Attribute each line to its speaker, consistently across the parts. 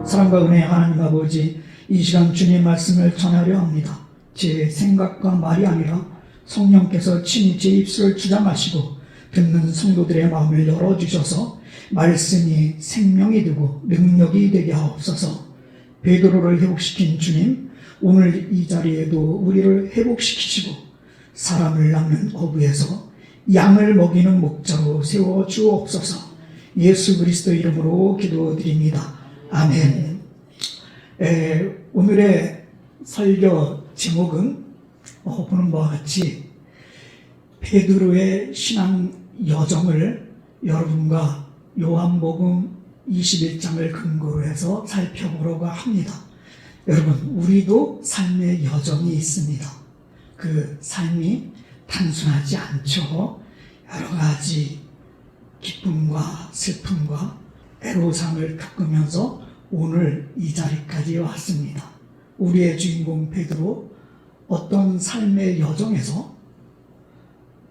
Speaker 1: 사랑과 은혜의 하나님 아버지, 이 시간 주님 말씀을 전하려 합니다. 제 생각과 말이 아니라 성령께서 친히 제 입술을 주장하시고 듣는 성도들의 마음을 열어주셔서 말씀이 생명이 되고 능력이 되게 하옵소서. 베드로를 회복시킨 주님, 오늘 이 자리에도 우리를 회복시키시고 사람을 낳는 어부에서 양을 먹이는 목자로 세워주옵소서. 예수 그리스도 이름으로 기도드립니다. 아멘. 오늘의 설교 제목은 보는 바와 같이 베드로의 신앙 여정을 여러분과 요한복음 21장을 근거로 해서 살펴보려고 합니다. 여러분, 우리도 삶의 여정이 있습니다. 그 삶이 단순하지 않죠. 여러 가지 기쁨과 슬픔과 애로사항을 겪으면서 오늘 이 자리까지 왔습니다. 우리의 주인공 베드로, 어떤 삶의 여정에서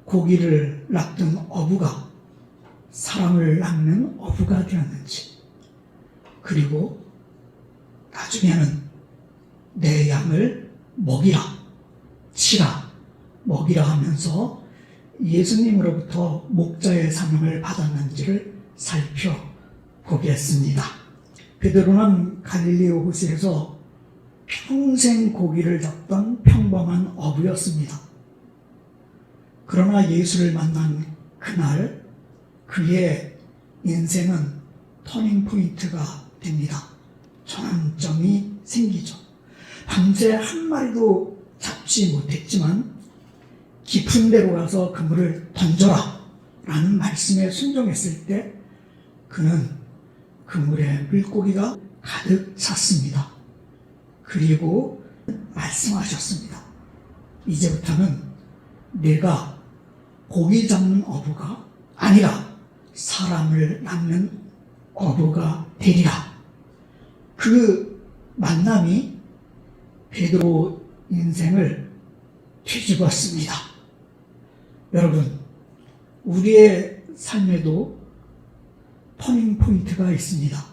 Speaker 1: 고기를 낚던 어부가 사람을 낚는 어부가 되었는지, 그리고 나중에는 내 양을 먹이라, 치라, 먹이라 하면서 예수님으로부터 목자의 사명을 받았는지를 살펴보겠습니다. 베드로는 갈릴리 호수에서 평생 고기를 잡던 평범한 어부였습니다. 그러나 예수를 만난 그날 그의 인생은 터닝포인트가 됩니다. 전환점이 생기죠. 밤새 한 마리도 잡지 못했지만 깊은 데로 가서 그물을 던져라 라는 말씀에 순종했을 때 그는 그물에 물고기가 가득 찼습니다. 그리고 말씀하셨습니다. 이제부터는 내가 고기 잡는 어부가 아니라 사람을 낚는 어부가 되리라. 그 만남이 베드로 인생을 뒤집었습니다. 여러분, 우리의 삶에도 터닝포인트가 있습니다.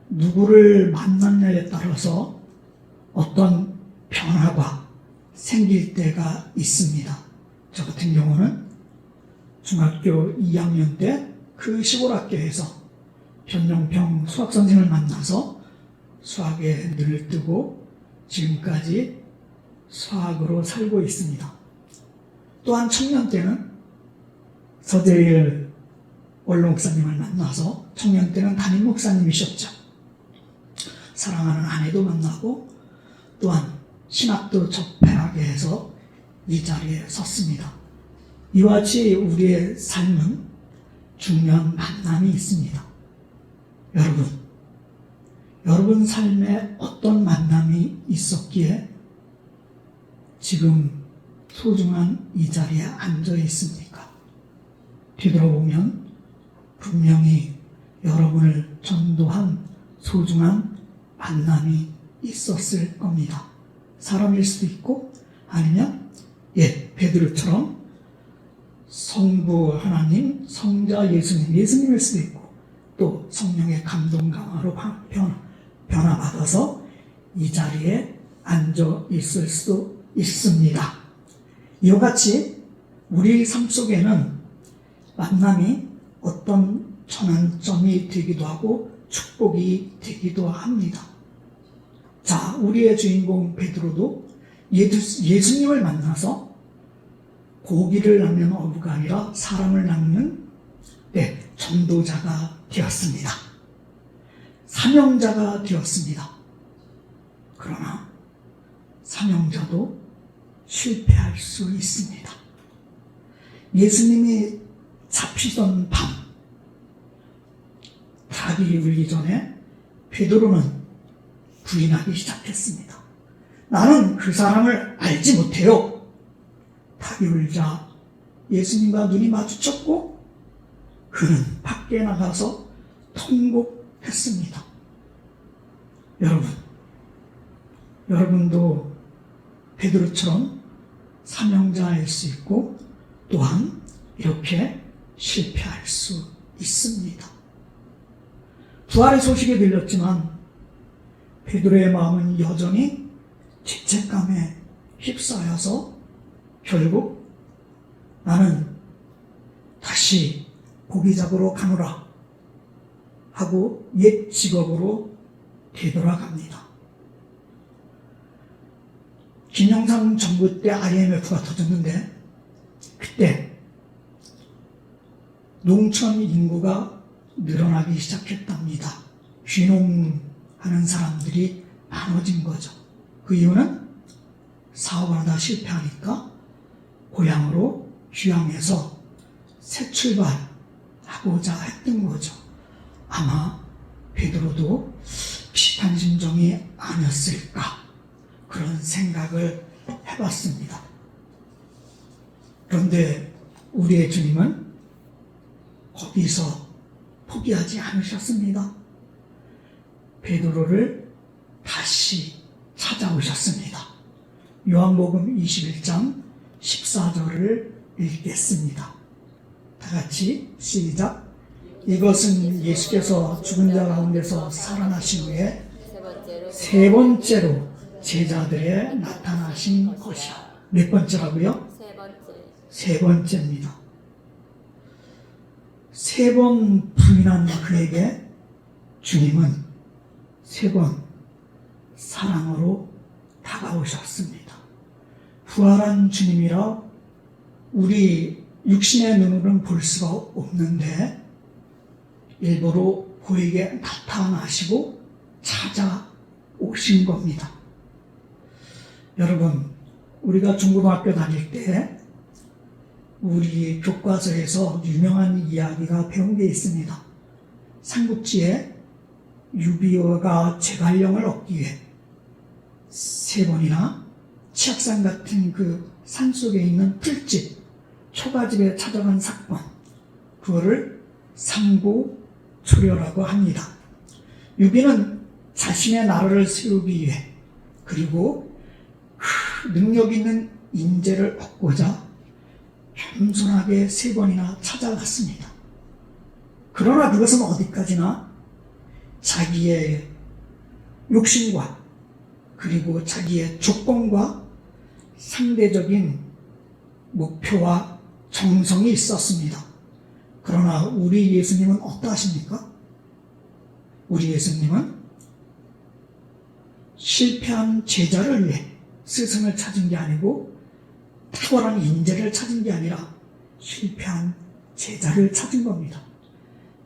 Speaker 1: 누구를 만났냐에 따라서 어떤 변화가 생길 때가 있습니다. 저 같은 경우는 중학교 2학년 때 그 시골 학교에서 변영평 수학선생을 만나서 수학에 눈을 뜨고 지금까지 수학으로 살고 있습니다. 또한 청년 때는 서재일 원로 목사님을 만나서, 청년 때는 담임 목사님이셨죠. 사랑하는 아내도 만나고 또한 신학도 접해하게 해서 이 자리에 섰습니다. 이와 같이 우리의 삶은 중요한 만남이 있습니다. 여러분 삶에 어떤 만남이 있었기에 지금 소중한 이 자리에 앉아 있습니까? 뒤돌아보면 분명히 여러분을 전도한 소중한 만남이 있었을 겁니다. 사람일 수도 있고 아니면 베드로처럼 성부 하나님, 성자 예수님일 수도 있고 또 성령의 감동 강화로 변화받아서 이 자리에 앉아 있을 수도 있습니다. 이와 같이 우리 삶 속에는 만남이 어떤 전환점이 되기도 하고 축복이 되기도 합니다. 자, 우리의 주인공 베드로도 예수님을 만나서 고기를 낚는 어부가 아니라 사람을 낚는 전도자가 되었습니다. 사명자가 되었습니다. 그러나 사명자도 실패할 수 있습니다. 예수님이 잡히던 밤, 닭이 울기 전에 베드로는 부인하기 시작했습니다. 나는 그 사람을 알지 못해요. 닭이 울자 예수님과 눈이 마주쳤고 그는 밖에 나가서 통곡했습니다. 여러분도 베드로처럼 사명자일 수 있고 또한 이렇게 실패할 수 있습니다. 부활의 소식이 들렸지만 베드로의 마음은 여전히 죄책감에 휩싸여서 결국 나는 다시 고기 잡으러 가노라 하고 옛 직업으로 되돌아갑니다. 김영삼 정부 때 IMF가 터졌는데 그때 농촌 인구가 늘어나기 시작했답니다. 귀농하는 사람들이 많아진 거죠. 그 이유는 사업을 하다 실패하니까 고향으로 귀향해서 새 출발하고자 했던 거죠. 아마 베드로도 비슷한 심정이 아니었을까 그런 생각을 해봤습니다. 그런데 우리의 주님은 거기서 포기하지 않으셨습니다. 베드로를 다시 찾아오셨습니다. 요한복음 21장 14절을 읽겠습니다. 다 같이 시작. 이것은 예수께서 죽은 자 가운데서 살아나신 후에 세 번째로 제자들에 나타나신 것이야. 몇 번째라고요? 세 번째입니다. 세 번 부인한 그에게 주님은 세 번 사랑으로 다가오셨습니다. 부활한 주님이라 우리 육신의 눈으로는 볼 수가 없는데 일부러 그에게 나타나시고 찾아오신 겁니다. 여러분, 우리가 중고등학교 다닐 때 우리 교과서에서 유명한 이야기가 배운 게 있습니다. 삼국지에 유비가 제갈령을 얻기 위해 세 번이나 치악산 같은 그 산속에 있는 풀집, 초가집에 찾아간 사건, 그거를 삼고초려라고 합니다. 유비는 자신의 나라를 세우기 위해 그리고 그 능력 있는 인재를 얻고자 겸손하게 세 번이나 찾아갔습니다. 그러나 그것은 어디까지나 자기의 욕심과 그리고 자기의 조건과 상대적인 목표와 정성이 있었습니다. 그러나 우리 예수님은 어떠하십니까? 우리 예수님은 실패한 제자를 위해 스승을 찾은 게 아니고 탁월한 인재를 찾은 게 아니라 실패한 제자를 찾은 겁니다.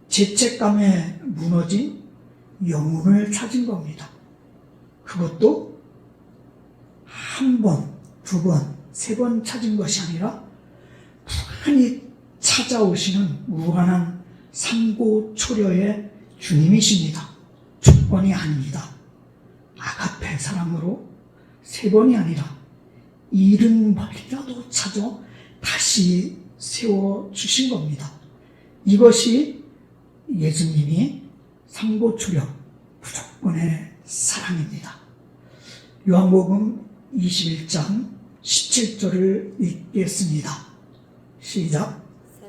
Speaker 1: 죄책감에 무너진 영혼을 찾은 겁니다. 그것도 한 번, 두 번, 세 번 찾은 것이 아니라 부단히 찾아오시는 무한한 삼고초려의 주님이십니다. 조건이 아닙니다. 아가페 사랑으로 세 번이 아니라 70번이라도 찾아 다시 세워주신 겁니다. 이것이 예수님이 삼고초려 무조건의 사랑입니다. 요한복음 21장 17절을 읽겠습니다. 시작.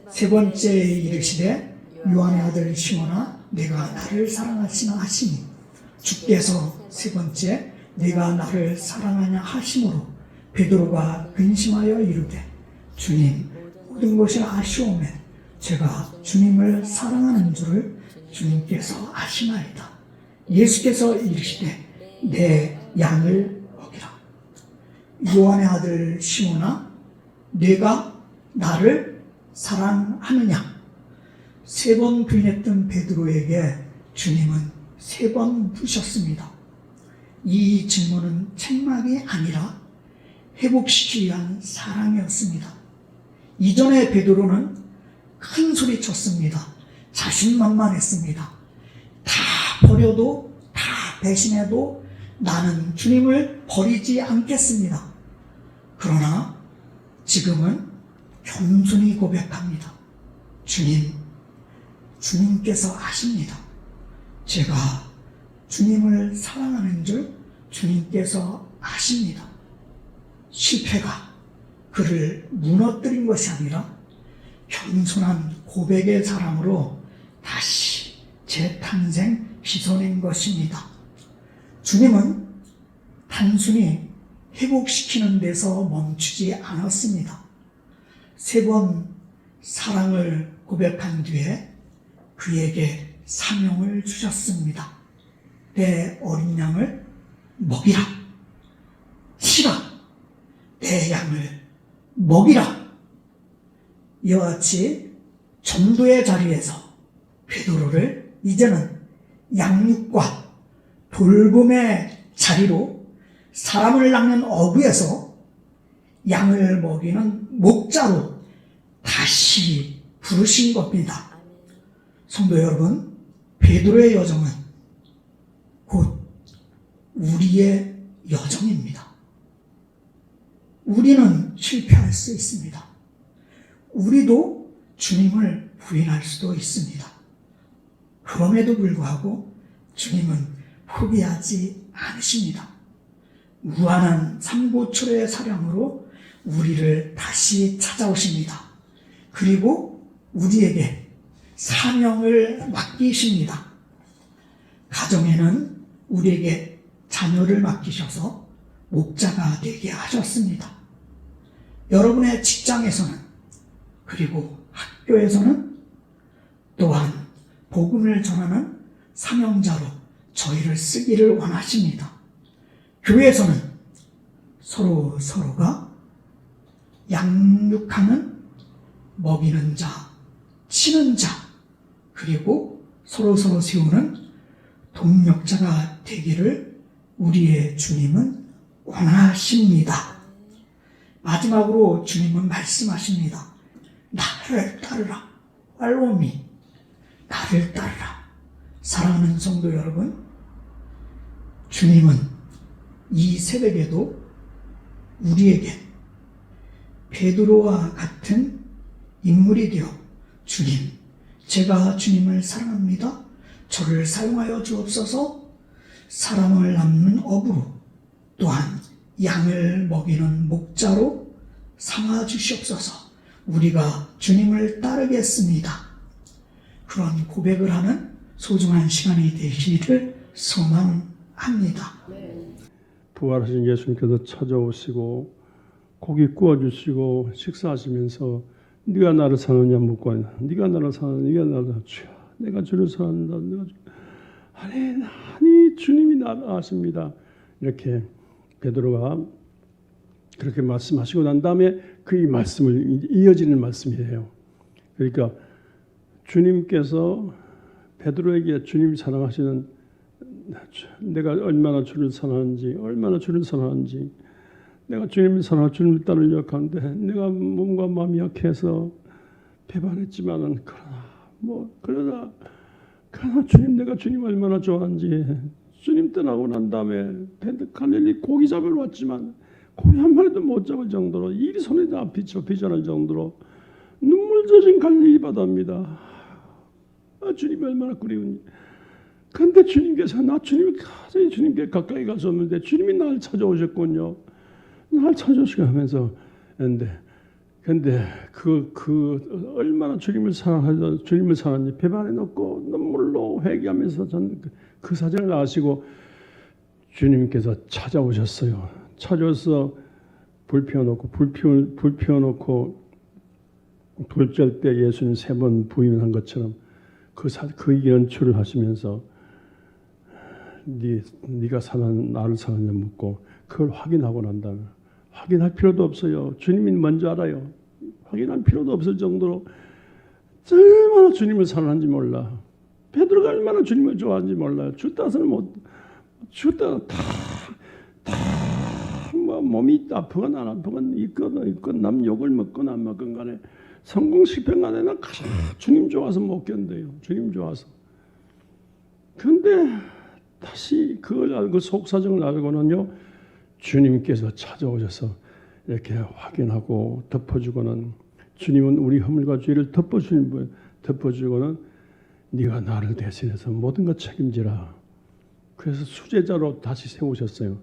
Speaker 1: 세 번째 이르시되 요한의 아들 시몬아 내가 나를 사랑하시나 하시니 주께서 세 번째 내가 나를 사랑하냐 하심으로 베드로가 근심하여 이르되 주님 모든 것을 아시오매 제가 주님을 사랑하는 줄을 주님께서 아시나이다. 예수께서 이르시되 내 양을 먹이라. 요한의 아들 시몬아 내가 나를 사랑하느냐? 세 번 부인했던 베드로에게 주님은 세 번 묻으셨습니다. 이 질문은 책망이 아니라 회복시키기 위한 사랑이었습니다. 이전에 베드로는 큰 소리 쳤습니다. 자신만만했습니다. 다 버려도 다 배신해도 나는 주님을 버리지 않겠습니다. 그러나 지금은 겸손히 고백합니다. 주님께서 아십니다. 제가 주님을 사랑하는 줄 주님께서 아십니다. 실패가 그를 무너뜨린 것이 아니라 겸손한 고백의 사람으로 다시 재탄생 빚어낸 것입니다. 주님은 단순히 회복시키는 데서 멈추지 않았습니다. 3번 사랑을 고백한 뒤에 그에게 사명을 주셨습니다. 내 어린 양을 먹이라. 치라. 내 양을 먹이라. 이와 같이 전도의 자리에서 베드로를 이제는 양육과 돌봄의 자리로 사람을 낚는 어부에서 양을 먹이는 목자로 다시 부르신 겁니다. 성도 여러분, 베드로의 여정은 곧 우리의 여정입니다. 우리는 실패할 수 있습니다. 우리도 주님을 부인할 수도 있습니다. 그럼에도 불구하고 주님은 포기하지 않으십니다. 무한한 삼고초려의 사랑으로 우리를 다시 찾아오십니다. 그리고 우리에게 사명을 맡기십니다. 가정에는 우리에게 자녀를 맡기셔서 목자가 되게 하셨습니다. 여러분의 직장에서는, 그리고 학교에서는 또한 복음을 전하는 사명자로 저희를 쓰기를 원하십니다. 교회에서는 서로가 양육하는, 먹이는 자, 치는 자, 그리고 서로 세우는 동력자가 되기를 우리의 주님은 원하십니다. 마지막으로 주님은 말씀하십니다. 나를 따르라. Follow me. 나를 따르라. 사랑하는 성도 여러분, 주님은 이 새벽에도 우리에게 베드로와 같은 인물이 되어 주님, 제가 주님을 사랑합니다. 저를 사용하여 주옵소서. 사람을 낚는 어부로, 또한 양을 먹이는 목자로 삼아 주시옵소서. 우리가 주님을 따르겠습니다. 그런 고백을 하는 소중한 시간이 되시기를 소망합니다.
Speaker 2: 부활하신 예수님께서 찾아오시고 고기 구워주시고 식사하시면서 네가 나를 사느냐 묻고, 네가 나를 사느냐, 네가 나를 주여, 내가 주를 사랑한다. 아니 주님이 나를 아십니다. 이렇게 베드로가 그렇게 말씀하시고 난 다음에 그 이 말씀을 이어지는 말씀이에요. 그러니까 주님께서 베드로에게 주님 사랑하시는, 내가 얼마나 주를 사랑하는지, 내가 주님을 사랑하고 주님을 따르려고 하는데 내가 몸과 마음이 약해서 배반했지만은 그러나 주님, 내가 주님 얼마나 좋아하는지, 주님 떠나고 난 다음에 갈릴리 고기 잡으러 왔지만 고기 한 마리도 못 잡을 정도로 일이 손에 다 비쳐날 정도로 눈물 젖은 갈릴리 바다입니다. 주님이 얼마나 그리운지. 그런데 주님께서 주님께 가까이 가셨는데 주님이 나를 찾아오셨군요. 나를 찾아오시고 하면서, 근데 얼마나 주님을 사랑하는지 배반해 놓고 눈물로 회개하면서 전 그 사정을 아시고 주님께서 찾아오셨어요. 찾아와서 불 피워놓고 불절 때 예수님 3번 부인한 것처럼 그 연출을 하시면서 네가 나를 사랑하냐 묻고, 그걸 확인하고 난 다음에, 확인할 필요도 없어요. 주님이 먼저 알아요. 확인할 필요도 없을 정도로 얼마나 주님을 사랑하는지 몰라. 베드로가 얼마나 주님을 좋아하는지 몰라요. 죽다가 몸이 아프건 안 아프건 있건 남 욕을 먹건 안 먹건 간에 성공 실패 간에 나 주님 좋아서 못 견뎌요. 주님 좋아서. 그런데 다시 그걸 알고 속사정을 알고는요, 주님께서 찾아오셔서 이렇게 확인하고 덮어주고는, 주님은 우리 허물과 죄를 덮어주고는 네가 나를 대신해서 모든 것 책임지라. 그래서 수제자로 다시 세우셨어요.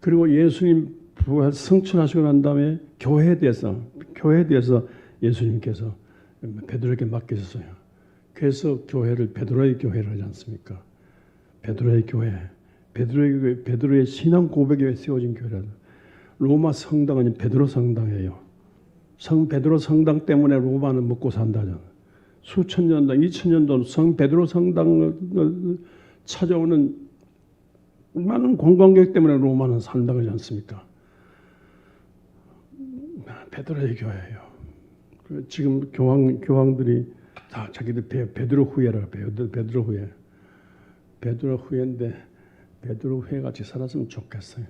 Speaker 2: 그리고 예수님 부활 성천하시고 난 다음에 교회에 대해서 예수님께서 베드로에게 맡기셨어요. 그래서 베드로의 교회를 하지 않습니까? 베드로의 교회, 베드로의 신앙 고백에 세워진 교회라는 로마 성당은 베드로 성당이에요. 성 베드로 성당 때문에 로마는 먹고 산다잖아. 수천 년, 2000년 전 성 베드로 성당을 찾아오는 많은 관광객 때문에 로마는 산다지 않습니까? 베드로의 교회예요. 지금 교황들이 다 자기들 베드로 후예라고 해요. 베드로 후예. 베드로 후예인데 베드로 후예 같이 살았으면 좋겠어요.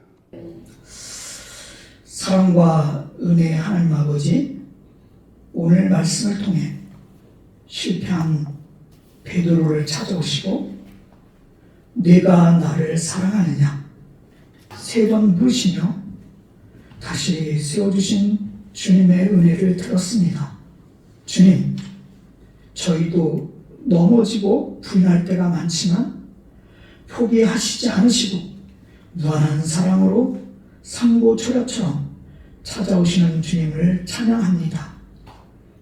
Speaker 1: 사랑과 은혜의 하나님 아버지, 오늘 말씀을 통해 실패한 베드로를 찾아오시고 네가 나를 사랑하느냐 세 번 물으시며 다시 세워주신 주님의 은혜를 들었습니다. 주님, 저희도 넘어지고 부인할 때가 많지만 포기하시지 않으시고 무한한 사랑으로 상고초려처럼 찾아오시는 주님을 찬양합니다.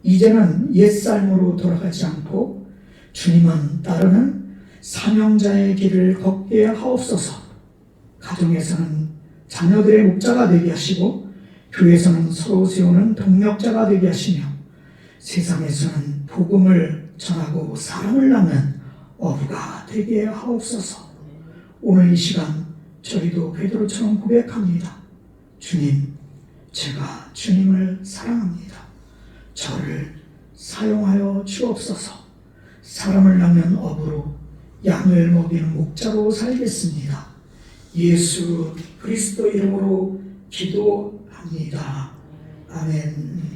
Speaker 1: 이제는 옛삶으로 돌아가지 않고 주님은 따르는 사명자의 길을 걷게 하옵소서. 가정에서는 자녀들의 목자가 되게 하시고 교회에서는 서로 세우는 동력자가 되게 하시며 세상에서는 복음을 전하고 사랑을 나누는 어부가 되게 하옵소서. 오늘 이 시간 저희도 베드로처럼 고백합니다. 주님, 제가 주님을 사랑합니다. 저를 사용하여 주옵소서. 사람을 낳는 어부로 양을 먹이는 목자로 살겠습니다. 예수 그리스도 이름으로 기도합니다. 아멘.